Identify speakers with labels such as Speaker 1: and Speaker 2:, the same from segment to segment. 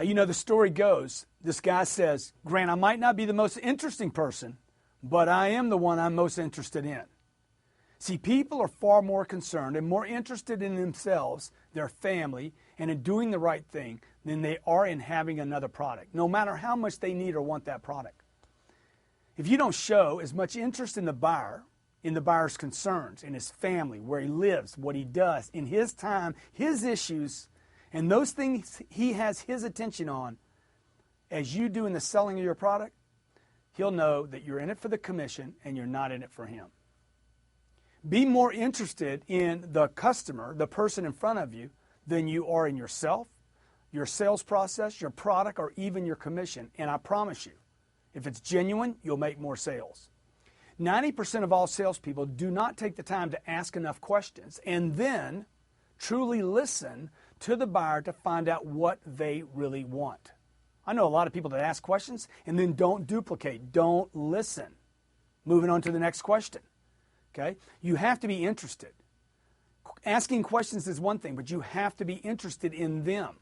Speaker 1: Hey, you know, the story goes, this guy says, Grant, I might not be the most interesting person, but I am the one I'm most interested in. See, people are far more concerned and more interested in themselves, their family, and in doing the right thing than they are in having another product, no matter how much they need or want that product. If you don't show as much interest in the buyer's concerns, in his family, where he lives, what he does, in his time, his issues, and those things he has his attention on, as you do in the selling of your product, he'll know that you're in it for the commission and you're not in it for him. Be more interested in the customer, the person in front of you, than you are in yourself, your sales process, your product, or even your commission. And I promise you, if it's genuine, you'll make more sales. 90% of all salespeople do not take the time to ask enough questions and then truly listen to the buyer to find out what they really want. I know a lot of people that ask questions and then don't duplicate, don't listen. Moving on to the next question. Okay? You have to be interested. Asking questions is one thing, but you have to be interested in them.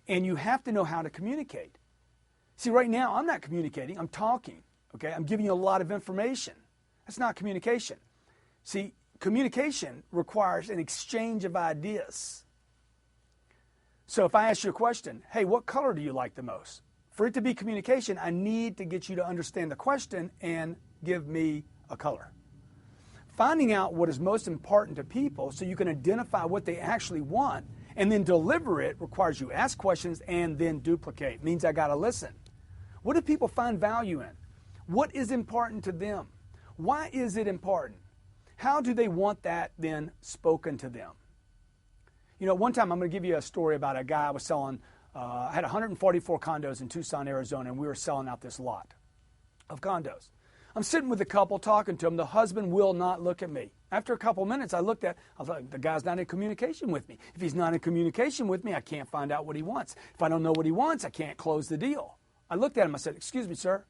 Speaker 1: And you have to know how to communicate. See, right now, I'm not communicating, I'm talking. Okay? I'm giving you a lot of information. That's not communication. See, communication requires an exchange of ideas. So if I ask you a question, hey, what color do you like the most? For it to be communication, I need to get you to understand the question and give me a color. Finding out what is most important to people so you can identify what they actually want and then deliver it requires you ask questions and then duplicate. It means I got to listen. What do people find value in? What is important to them? Why is it important? How do they want that then spoken to them? You know, one time I'm going to give you a story about a guy I was selling. I had 144 condos in Tucson, Arizona, and we were selling out this lot of condos. I'm sitting with a couple talking to them. The husband will not look at me. After a couple minutes, I was like, the guy's not in communication with me. If he's not in communication with me, I can't find out what he wants. If I don't know what he wants, I can't close the deal. I looked at him. I said, excuse me, sir.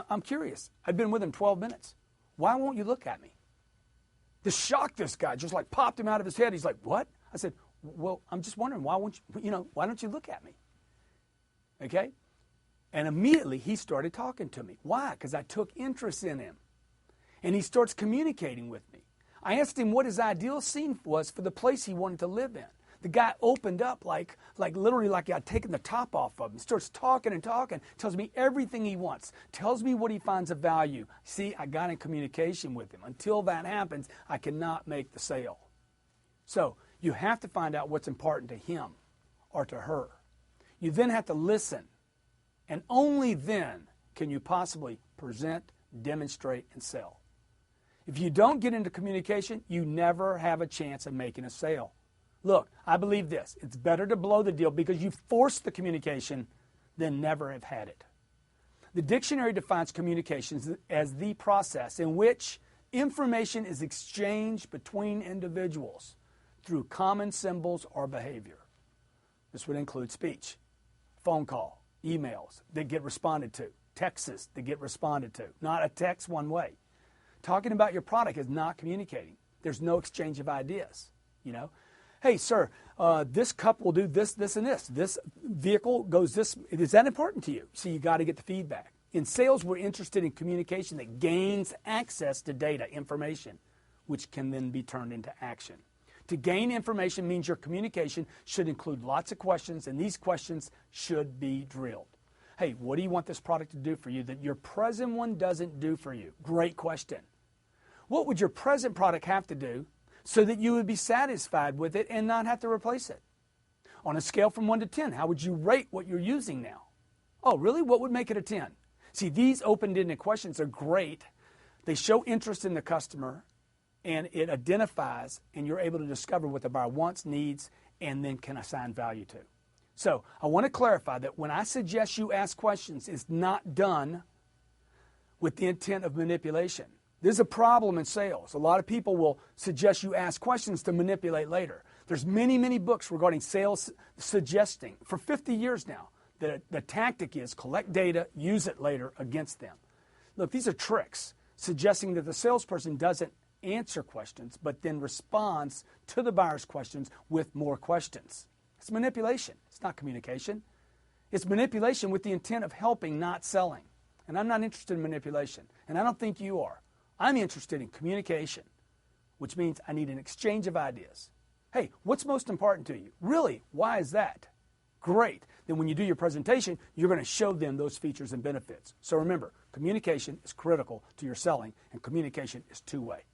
Speaker 1: I'm curious. I've been with him 12 minutes. Why won't you look at me? This shocked this guy, just like popped him out of his head. He's like, what? I said, well, I'm just wondering, why don't you look at me? Okay? And immediately he started talking to me. Why? Because I took interest in him. And he starts communicating with me. I asked him what his ideal scene was for the place he wanted to live in. The guy opened up like literally like I'd taken the top off of him. Starts talking and talking, tells me everything he wants, tells me what he finds of value. See, I got in communication with him. Until that happens, I cannot make the sale. So you have to find out what's important to him or to her. You then have to listen. And only then can you possibly present, demonstrate, and sell. If you don't get into communication, you never have a chance of making a sale. Look, I believe this. It's better to blow the deal because you forced the communication than never have had it. The dictionary defines communications as the process in which information is exchanged between individuals through common symbols or behavior. This would include speech, phone call, emails that get responded to, texts that get responded to. Not a text one way. Talking about your product is not communicating. There's no exchange of ideas, you know. Hey, sir, this cup will do this, this, and this. This vehicle goes this. Is that important to you? So you got to get the feedback. In sales, we're interested in communication that gains access to data, information, which can then be turned into action. To gain information means your communication should include lots of questions, and these questions should be drilled. Hey, what do you want this product to do for you that your present one doesn't do for you? Great question. What would your present product have to do so that you would be satisfied with it and not have to replace it? On a scale from 1 to 10, how would you rate what you're using now? Oh, really? What would make it a 10? See, these open-ended questions are great. They show interest in the customer, and it identifies, and you're able to discover what the buyer wants, needs, and then can assign value to. So I want to clarify that when I suggest you ask questions, it's not done with the intent of manipulation. There's a problem in sales. A lot of people will suggest you ask questions to manipulate later. There's many, many books regarding sales suggesting for 50 years now that the tactic is collect data, use it later against them. Look, these are tricks suggesting that the salesperson doesn't answer questions but then responds to the buyer's questions with more questions. It's manipulation. It's not communication. It's manipulation with the intent of helping, not selling. And I'm not interested in manipulation, and I don't think you are. I'm interested in communication, which means I need an exchange of ideas. Hey, what's most important to you? Really, why is that? Great. Then when you do your presentation, you're going to show them those features and benefits. So remember, communication is critical to your selling, and communication is two-way.